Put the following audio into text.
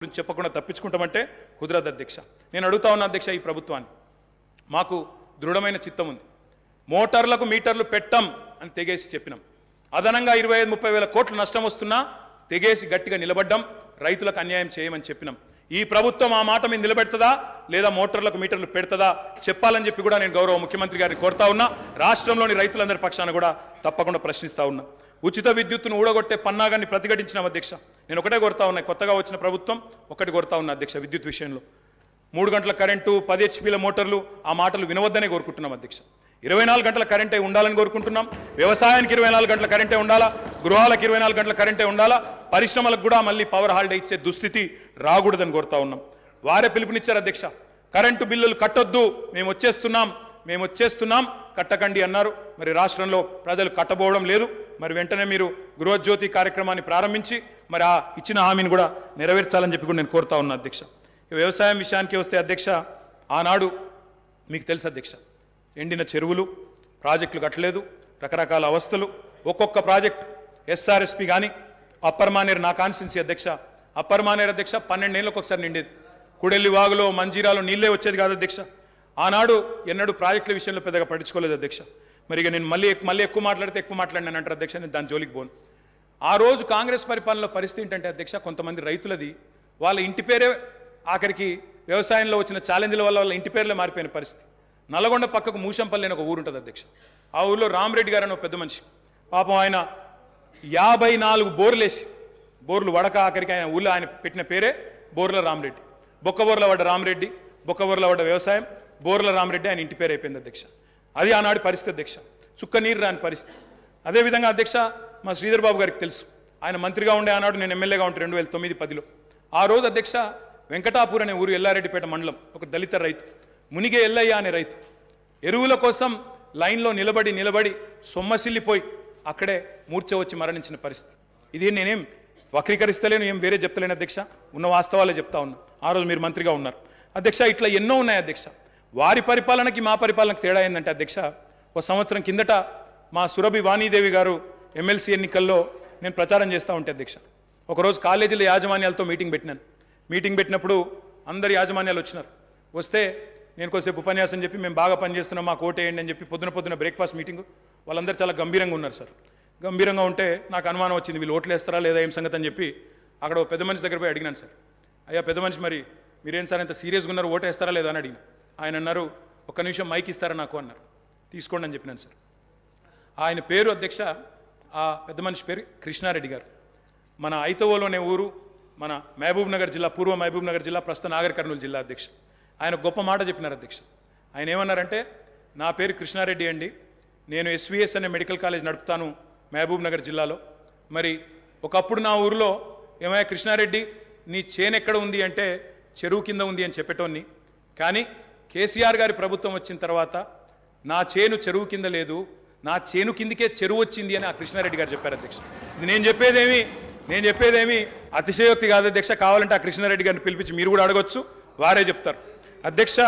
గురించి చెప్పకుండా తప్పించుకుంటామంటే కుదరదు అధ్యక్ష. నేను అడుగుతా ఉన్నా అధ్యక్ష, ఈ ప్రభుత్వాన్ని మాకు దృఢమైన చిత్తం ఉంది. మోటార్లకు మీటర్లు పెట్టం అని తెగేసి చెప్పినాం. అదనంగా 25-30 వేల కోట్లు నష్టం వస్తున్నా తెగేసి గట్టిగా నిలబడ్డం, రైతులకు అన్యాయం చేయమని చెప్పినాం. ఈ ప్రభుత్వం ఆ మాట మీద నిలబెడతదా లేదా మోటార్లకు మీటర్లు పెడతదా చెప్పాలని చెప్పి కూడా నేను గౌరవ ముఖ్యమంత్రి గారిని కోరుతా ఉన్నా. రాష్ట్రంలోని రైతులందరి పక్షాన కూడా తప్పకుండా ప్రశ్నిస్తా ఉన్నా. ఉచిత విద్యుత్తును ఊడగొట్టే పన్నాగాన్ని ప్రతిఘటించిన అధ్యక్ష. నేను ఒకటే కోరుతా ఉన్నా, కొత్తగా వచ్చిన ప్రభుత్వం ఒకటి కోరుతా ఉన్నా అధ్యక్ష, విద్యుత్ విషయంలో 3 గంటల కరెంటు, 10 హెచ్పీల మోటార్లు, ఆ మాటలు వినవద్దనే కోరుకుంటున్నాం అధ్యక్ష. 24 గంటల కరెంటే ఉండాలని కోరుకుంటున్నాం. వ్యవసాయానికి 24 గంటల కరెంటే ఉండాలా, గృహాలకు 24 గంటల కరెంటే ఉండాలా, పరిశ్రమలకు కూడా మళ్ళీ పవర్ హాలిడే ఇచ్చే దుస్థితి రాకూడదని కోరుతా ఉన్నాం. వారే పిలుపునిచ్చారు అధ్యక్ష, కరెంటు బిల్లులు కట్టొద్దు, మేము వచ్చేస్తున్నాం కట్టకండి అన్నారు. మరి రాష్ట్రంలో ప్రజలు కట్టబోవడం లేదు. మరి వెంటనే మీరు గృహజ్యోతి కార్యక్రమాన్ని ప్రారంభించి మరి ఆ ఇచ్చిన హామీని కూడా నెరవేర్చాలని చెప్పి కూడా నేను కోరుతా ఉన్నా అధ్యక్ష. వ్యవసాయం విషయానికి వస్తే అధ్యక్ష, ఆనాడు మీకు తెలుసు అధ్యక్ష, ఎండిన చెరువులు, ప్రాజెక్టులు కట్టలేదు, రకరకాల అవస్థలు. ఒక్కొక్క ప్రాజెక్టు ఎస్ఆర్ఎస్పి కానీ అప్పర్ మానేరు, నా కాన్స్టిట్యున్సీ అధ్యక్ష, అప్పర్ మానేరు అధ్యక్ష 12 ఏళ్ళకి ఒకసారి నిండేది. కుడెల్లి వాగులో, మంజీరాలో నీళ్ళే వచ్చేది కాదు అధ్యక్ష. ఆనాడు ఎన్నడూ ప్రాజెక్టుల విషయంలో పెద్దగా పట్టించుకోలేదు అధ్యక్ష. మరి ఇక నేను మళ్ళీ ఎక్కువ మాట్లాడితే ఎక్కువ మాట్లాడినాను అంటారు అధ్యక్ష, నేను దాని జోలికి పోను. ఆ రోజు కాంగ్రెస్ పరిపాలనలో పరిస్థితి ఏంటంటే అధ్యక్ష, కొంతమంది రైతులది వాళ్ళ ఇంటి పేరే ఆఖరికి వ్యవసాయంలో వచ్చిన ఛాలెంజ్ల వల్ల వాళ్ళ ఇంటి పేర్లే మారిపోయిన పరిస్థితి. నల్గొండ పక్కకు మూషంపల్లి అని ఒక ఊరు ఉంటుంది అధ్యక్ష. ఆ ఊరిలో రామరెడ్డి గారు అని ఒక పెద్ద మనిషి, పాపం ఆయన 54 బోర్లేసి, బోర్లు వడక ఆఖరికి ఆయన ఊళ్ళో ఆయన పెట్టిన పేరే బోర్ల రామరెడ్డి. బొక్కబోర్ల పడ్డ రామరెడ్డి, బొక్కబోర్ల పడ్డ వ్యవసాయం, బోర్ల రామరెడ్డి ఆయన ఇంటి పేరు అయిపోయింది అధ్యక్ష. అది ఆనాడు పరిస్థితి అధ్యక్ష, చుక్క నీరు రాని పరిస్థితి. అదేవిధంగా అధ్యక్ష, మా శ్రీధర్ బాబు గారికి తెలుసు, ఆయన మంత్రిగా ఉండే ఆనాడు, నేను ఎమ్మెల్యేగా ఉంటే 2009-10లో. ఆ రోజు అధ్యక్ష వెంకటాపూర్ అనే ఊరు, ఎల్లారెడ్డిపేట మండలం, ఒక దళిత రైతు మునిగే ఎల్లయ్య అనే రైతు ఎరువుల కోసం లైన్లో నిలబడి సొమ్మసిల్లిపోయి అక్కడే మూర్ఛ వచ్చి మరణించిన పరిస్థితి. ఇది నేనేం వక్రీకరిస్తలేను, ఏం వేరే చెప్తలేను అధ్యక్ష, ఉన్న వాస్తవాలే చెప్తా ఉన్నా. ఆ రోజు మీరు మంత్రిగా ఉన్నారు అధ్యక్ష. ఇట్లా ఎన్నో ఉన్నాయి అధ్యక్ష. వారి పరిపాలనకి మా పరిపాలనకి తేడా ఏంటంటే అధ్యక్ష, ఒక సంవత్సరం కిందట మా సురభి వాణీదేవి గారు ఎమ్మెల్సీ ఎన్నికల్లో నేను ప్రచారం చేస్తూ ఉంటే అధ్యక్ష, ఒకరోజు కాలేజీల యాజమాన్యాలతో మీటింగ్ పెట్టినప్పుడు అందరు యాజమాన్యాలు వచ్చినారు. వస్తే నేను కొద్దిసేపు ఉపన్యాసం చెప్పి, మేము బాగా పనిచేస్తున్నాం, మాకు ఓటేయండి అని చెప్పి పొద్దున బ్రేక్ఫాస్ట్ మీటింగ్. వాళ్ళందరూ చాలా గంభీరంగా ఉన్నారు సార్. గంభీరంగా ఉంటే నాకు అనుమానం వచ్చింది, వీళ్ళు ఓట్లు వేస్తారా లేదా ఏం సంగతి అని చెప్పి అక్కడ పెద్ద మనిషి దగ్గర పోయి అడిగినాను సార్. అయ్యా పెద్ద మనిషి, మరి మీరేం సార్ ఇంత సీరియస్గా ఉన్నారు, ఓటు వేస్తారా లేదా అని అడిగిన. ఆయన అన్నారు, ఒక్క నిమిషం మైక్ ఇస్తారా నాకు అన్నారు. తీసుకోండి అని చెప్పినాను సార్. ఆయన పేరు అధ్యక్ష, ఆ పెద్ద మనిషి పేరు కృష్ణారెడ్డి గారు. మన ఐతవోలోనే ఊరు, మన మహబూబ్ నగర్ జిల్లా, పూర్వ మహబూబ్ నగర్ జిల్లా, ప్రస్తుత నాగర్ కర్నూలు జిల్లా అధ్యక్ష. ఆయన గొప్ప మాట చెప్పినారు అధ్యక్ష. ఆయన ఏమన్నారంటే, నా పేరు కృష్ణారెడ్డి అండి, నేను ఎస్విఎస్ అనే మెడికల్ కాలేజ్ నడుపుతాను మహబూబ్ నగర్ జిల్లాలో. మరి ఒకప్పుడు నా ఊరిలో, ఏమయ్యా కృష్ణారెడ్డి నీ చేను ఎక్కడ ఉంది అంటే చెరువు కింద ఉంది అని చెప్పేటోన్ని, కానీ కేసీఆర్ గారి ప్రభుత్వం వచ్చిన తర్వాత నా చేను చెరువు కింద లేదు, నా చేను కిందికే చెరువు వచ్చింది అని ఆ కృష్ణారెడ్డి గారు చెప్పారు అధ్యక్ష. ఇది నేను చెప్పేదేమి అతిశయోక్తి కాదు అధ్యక్ష. కావాలంటే ఆ కృష్ణారెడ్డి గారిని పిలిపించి మీరు కూడా అడగొచ్చు, వారే చెప్తారు అధ్యక్ష.